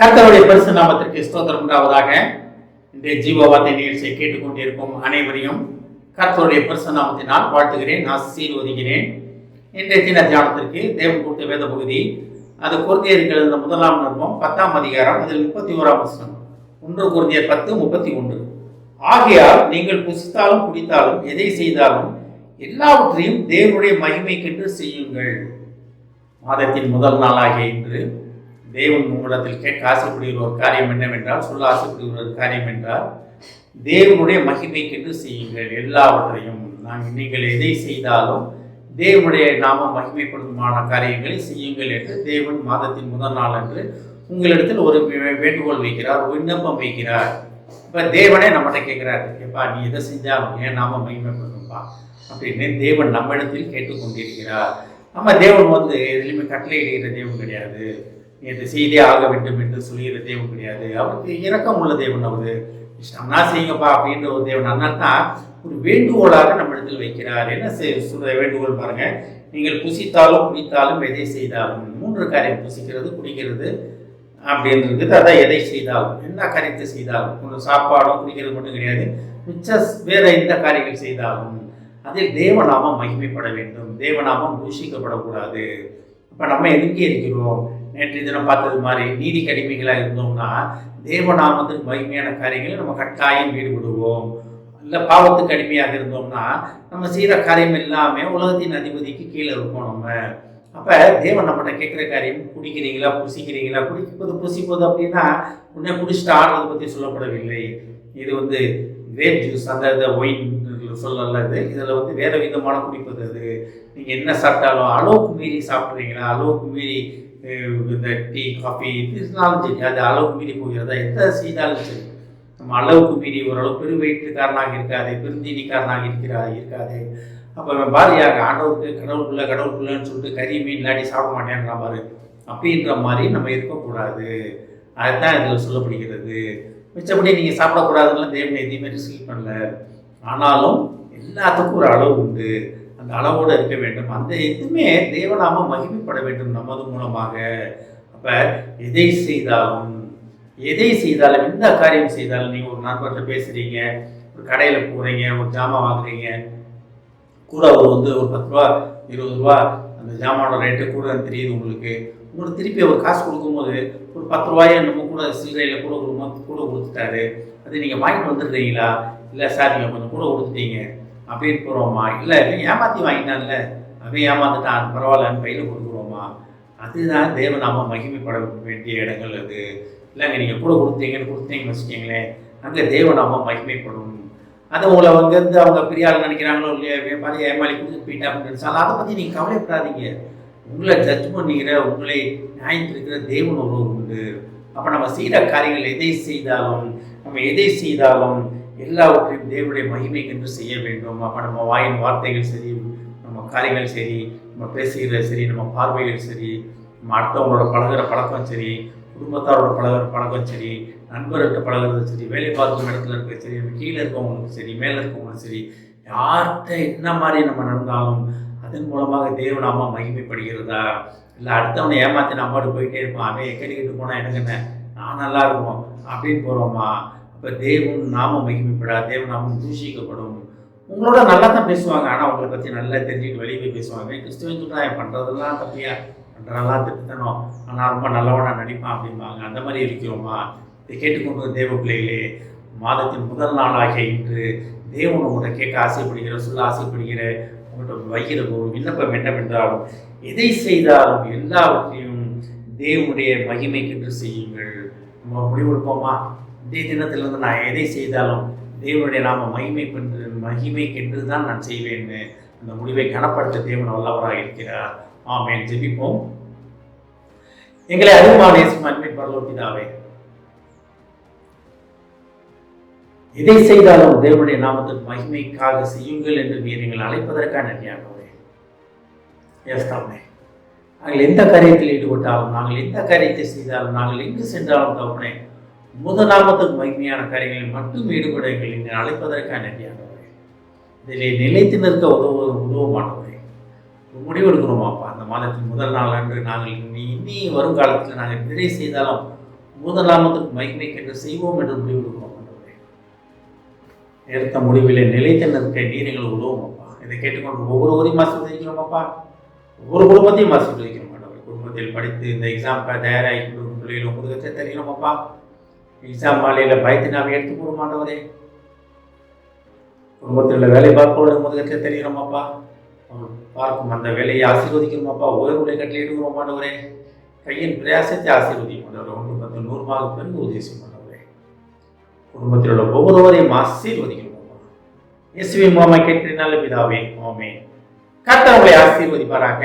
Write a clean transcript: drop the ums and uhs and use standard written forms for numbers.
கர்த்தருடைய பரிசு நாமத்திற்கு ஸ்தோத்திரம் உண்டாவதாக. இன்றைய ஜீவ வார்த்தை நிகழ்ச்சியை கேட்டுக்கொண்டிருக்கும் அனைவரையும் கர்த்தருடைய பரிசு நாமத்தினால் வாழ்த்துகிறேன், ஆசீர்வதிக்கிறேன். இன்றைய தின தியானத்திற்கு தேவன் கொடுத்த வேத பகுதி, அது கொரிந்தியருக்கு எழுதின முதலாம் நிருபம் 10ஆம் அதிகாரம், அதில் 31ஆம் வசனம். 1 கொரிந்தியர் 10:31. ஆகையால் நீங்கள் புசித்தாலும் குடித்தாலும் எதை செய்தாலும் எல்லாவற்றையும் தேவனுடைய மகிமைக்கென்று செய்யுங்கள். மாதத்தின் முதல் நாளாகிய இன்று தேவன் உங்களிடத்தில் கேட்க ஆசைப்படுகிற ஒரு காரியம் என்னவென்றால், சொல்ல ஆசைப்படுகிற ஒரு காரியம் என்றால், தேவனுடைய மகிமைக்கென்று செய்யுங்கள் எல்லாவற்றையும். நீங்கள் எதை செய்தாலும் தேவனுடைய நாம மகிமைப்படுத்துமான காரியங்களை செய்யுங்கள் என்று தேவன் மாதத்தின் முதல் நாள் என்று உங்களிடத்தில் ஒரு வேண்டுகோள் வைக்கிறார், விண்ணப்பம் வைக்கிறார். இப்போ தேவனே நம்மகிட்ட கேட்குறாரு, எப்பா நீ எதை செஞ்சாலும் ஏன் நாம மகிமைப்படுத்தும்பா அப்படின்னு தேவன் நம்ம இடத்தில் கேட்டுக்கொண்டிருக்கிறார். நம்ம தேவன் எதுலையுமே கட்டளை இடுகிற தேவன் கிடையாது, இது செய்தே ஆக வேண்டும் என்று சொல்லுகிற தேவன் கிடையாது. அவருக்கு இரக்கம் உள்ள தேவன், அவரு இஷ்டம்னா செய்யுங்கப்பா அப்படின்ற ஒரு தேவன். அதனால தான் ஒரு வேண்டுகோளாக நம்ம இடத்தில் வைக்கிறார். என்ன சொல்ற வேண்டுகோள் பாருங்க, நீங்கள் புசித்தாலும் குடித்தாலும் எதை செய்தாலும். 3 காரியம், புசிக்கிறது, குடிக்கிறது அப்படின்றது. அதான் எதை செய்தாலும், என்ன காரியத்தை செய்தாலும். ஒன்று சாப்பாடும் குடிக்கிறது மட்டும் கிடையாது, மிச்ச வேற எந்த காரியங்கள் செய்தாலும் அதில் தேவநாமம் மகிமைப்பட வேண்டும், தேவநாமம் தூஷிக்கப்படக்கூடாது. இப்போ நம்ம எதுக்கே இருக்கிறோம்? நேற்று தினம் பார்த்தது மாதிரி நீதி கடிமைகளாக இருந்தோம்னா தேவநாமத்துக்கு மகிமையான காரியங்களை நம்ம கட்டாயம் ஈடுபடுவோம். இல்லை பாவத்துக்கு அடிமையாக இருந்தோம்னா நம்ம செய்கிற காரியம் எல்லாமே உலகத்தின் அதிபதிக்கு கீழே இருப்போம் நம்ம. அப்போ தேவன் நம்மகிட்ட கேட்குற காரியம், குடிக்கிறீங்களா, புசிக்கிறீங்களா. புசிப்பது அப்படின்னா உடனே குடிச்சிட்டு ஆடுறதை பற்றி சொல்லப்படவில்லை. இது கிரேப் ஜூஸ், அந்த ஒயின் சொல்லல. இதில் வேறு விதமான குடிப்பது. அது நீங்கள் என்ன சாப்பிட்டாலும் அளவுக்கு மீறி சாப்பிட்றீங்களா, அளவுக்கு மீறி இந்த டீ காஃபி இதுனாலும் சரி, அது அளவுக்கு மீறி போகிறதா, எந்த செய்தாலும் சரி நம்ம அளவுக்கு மீறி ஓரளவு பெரு வயிற்றுக்காரனாக இருக்காது, பெருந்தீனிக்காரனாக இருக்காது. அப்போ பாரியாக ஆண்டவருக்கு கடவுளுக்குள்ளன்னு சொல்லிட்டு கறி மீன் இல்லாட்டி சாப்பிட மாட்டேன்ற பாரு அப்படின்ற மாதிரி நம்ம இருக்கக்கூடாது. அதுதான் இதில் சொல்லப்படுகிறது. மிச்சப்படி நீங்கள் சாப்பிடக்கூடாதுன்னு தேவனை எதையுமே ரிசீவ் பண்ணல. ஆனாலும் எல்லாத்துக்கும் ஒரு அளவு உண்டு, அந்த அளவோடு இருக்க வேண்டும். அந்த எதுவுமே தேவநாம மகிமைப்பட வேண்டும் நமது மூலமாக. அப்போ எதை செய்தாலும் எந்த காரியம் செய்தாலும், நீங்கள் ஒரு நண்பர்கிட்ட பேசுகிறீங்க, ஒரு கடையில் போகிறீங்க, ஒரு ஜாமான் வாங்குறீங்க, கூட ஒரு 10 ரூபா 20 ரூபா அந்த ஜாமானோட ரேட்டு கூட தெரியுது உங்களுக்கு திருப்பி அவர் காசு கொடுக்கும்போது ஒரு 10 ரூபாயை நம்ம கூட சில்லறையில் கூட கொடுத்துட்டாரு, அது நீங்கள் வாங்கிட்டு வந்துடுறீங்களா? இல்லை சார் நீங்கள் கொஞ்சம் கூட கொடுத்துட்டீங்க அப்படின்னு போகிறோமா? இல்லை ஏமாற்றி வாங்கிட்டான்ல, அவன் ஏமாந்துட்டான், பரவாயில்லன்னு கையில் கொடுக்குறோமா? அதுதான் தேவநாம மகிமைப்பட வேண்டிய இடங்கள். அது இல்லைங்க, நீங்கள் கூட கொடுத்தீங்கன்னு வச்சுக்கிங்களேன், அங்கே தேவநாம மகிமைப்படும். அது உங்களை அவங்க பிரியாள் நினைக்கிறாங்களோ இல்லையா, மாதிரி ஏமாளி கொடுத்துட்டு போயிட்டா அப்படின்னு நினச்சாலும் அதை பற்றி நீங்கள் கவலைப்படாதீங்க. உங்களை ஜட்ஜ் பண்ணிக்கிற, உங்களை நியாயத்திருக்கிற தேவன் ஒருவர் உண்டு. அப்போ நம்ம செய்கிற காரியங்கள் எதை செய்தாலும் எல்லாவற்றையும் தேவனுடைய மகிமைக்கென்று செய்ய வேண்டும். அப்போ நம்ம வாயின் வார்த்தைகள் சரி, நம்ம காரியங்கள் சரி, நம்ம பேசுகிற சரி, நம்ம பார்வைகள் சரி, நம்ம அடுத்தவங்களோட பழகிற பழக்கம் சரி, குடும்பத்தாரோட பழகிற பழக்கம் சரி, நண்பர்கிட்ட பழகிறது சரி, வேலை பார்க்கும் இடத்துல இருக்க சரி, நம்ம கீழே இருக்கவங்களுக்கு சரி, மேலே இருக்கவங்களும் சரி, யார்கிட்ட என்ன மாதிரி நம்ம நடந்தாலும் அதன் மூலமாக தேவநாம மகிமைப்படுகிறதா? இல்லை அடுத்தவனை ஏமாற்றி நம்மாடு போயிட்டே இருப்பான், அவன் எக்கடிக்கிட்டு போனால் எனக்கு என்ன, நான் நல்லா இருக்கும் அப்படின்னு போகிறோமா? இப்போ தேவன் நாம மகிமைப்படா, தேவநாமம் தூஷிக்கப்படும். உங்களோட நல்லா தான் பேசுவாங்க, ஆனால் உங்களை பற்றி நல்லா தெரிஞ்சுக்கிட்டு வெளியே போய் பேசுவாங்க. கிறிஸ்துவன் சொன்னால் என் பண்ணுறதெல்லாம் தப்பியா, பண்ணுறதெல்லாம் திட்டணும், ஆனால் ரொம்ப நல்லவனா நடிப்பான் அப்படிம்பாங்க. அந்த மாதிரி இருக்கிறோமா? இதை கேட்டுக்கொண்டு தேவ பிள்ளைகளே, மாதத்தின் முதல் நாளாகிய இன்று தேவன் உங்கள்கிட்ட கேட்க ஆசைப்படுகிற, சொல்ல ஆசைப்படுகிற, உங்கள்கிட்ட வைக்கிற ஒரு விண்ணப்பம் என்னவென்றாலும், எதை செய்தாலும் எல்லாவற்றையும் தேவனுடைய மகிமைக்கென்று செய்யுங்கள். நம்ம முடிவெடுப்போமா? இதே தினத்திலிருந்து நான் எதை செய்தாலும் தேவனுடைய நாம மகிமைக்கென்று தான் நான் செய்வேன்னு அந்த முடிவை கனப்படுத்த தேவன் வல்லவராக இருக்கிறார். ஆமென். ஜெபிப்போம். எங்களை அதிகமாக நேசிக்கும் அன்பின் பரலோக பிதாவே, எதை செய்தாலும் தேவனுடைய நாமத்தின் மகிமைக்காக செய்யுங்கள் என்று நீர் எங்களை அழைப்பதற்காக நன்றியாகவே. ஏஸ்தாமே, நாங்கள் எந்த காரியத்தில் ஈடுபட்டாலும், நாங்கள் எந்த காரியத்தை செய்தாலும், நாங்கள் எங்கு சென்றாலும் தவணை நாமத்துக்கு மகிமையான காரியங்களில் மட்டும் ஈடுபட எங்களை அழைப்பதற்காக நன்றியாகவே. இதிலே நிலைத்து நிற்க உதவுமானவரே, முடிவெடுக்கிறோமாப்பா. அந்த மாதத்தின் முதல் நாள் அன்று நாங்கள் இனி வருங்காலத்தில் நாங்கள் எதை செய்தாலும் உமது நாமத்துக்கு மகிமைக்கென்று செய்வோம் என்று முடிவெடுக்கிறோம் ஆண்டவரே. எடுத்த முடிவிலே நிலைத்த நிற்க நீர் எங்களுக்கு உதவும் அப்பா. இதை கேட்டுக்கொண்டு ஒவ்வொருவரையும் ஆசீர்வதிக்கிறோம் அப்பா. ஒவ்வொரு குடும்பத்தையும் ஆசீர்வதிக்கிறோம் ஆண்டவரே. குடும்பத்தில் படித்து இந்த எக்ஸாமுக்காக தயாராகி கொண்டு பிள்ளைகளும் முதுகத்தை தெரிகிறோம் அப்பா. எக்ஸாம் மாலையில் பயத்து நாம் எடுத்து போடும் ஆண்டவரே. குடும்பத்தில் உள்ள வேலை பார்ப்போட முதுகத்தை தெரிகிறோம் அப்பா. பார்க்கும் அந்த வேலையை ஆசீர்வதிக்கிறோம் அப்பா. ஓய்வுடைய கட்டளையிடுகிறோம் ஆண்டவரே. கையின் பிரயாசத்தை ஆசீர்வதிக்கும் ஆண்டவரே. 1 10 100 பெருந்து உதேசம் ஆண்டவரே. குடும்பத்தில் உள்ள ஒவ்வொருவரையும் ஆசீர்வதிக்கிறோம் அப்பா. இயேசுவின் மூலமாய் கேட்கிறேன் நல்ல பிதாவே, ஆமென். கர்த்தர் உங்களை ஆசீர்வதிப்பாராக.